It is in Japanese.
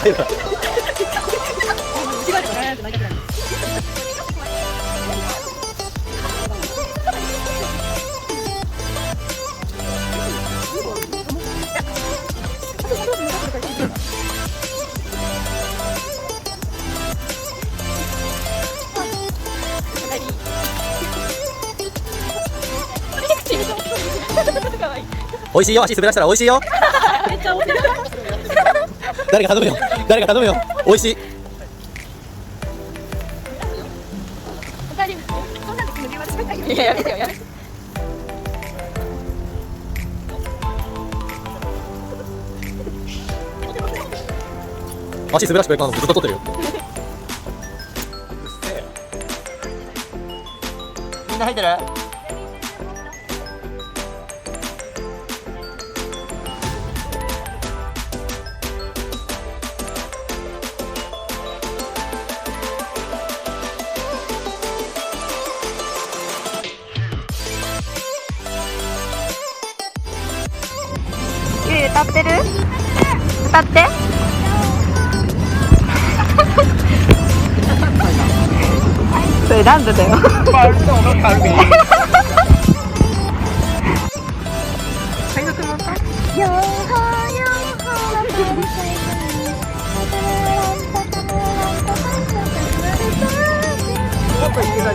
美味しいよ、足滑らしたら美味しいよ。めっちゃ面白い。誰か頼むよ、誰か頼むよ、美味しい。いや、やめてよ、やめて。足滑らしてくれたのずっと撮ってるよ。みんな入ってる？ゆう歌ってる？歌って。それなんだよ。海賊もさ。もっといけない。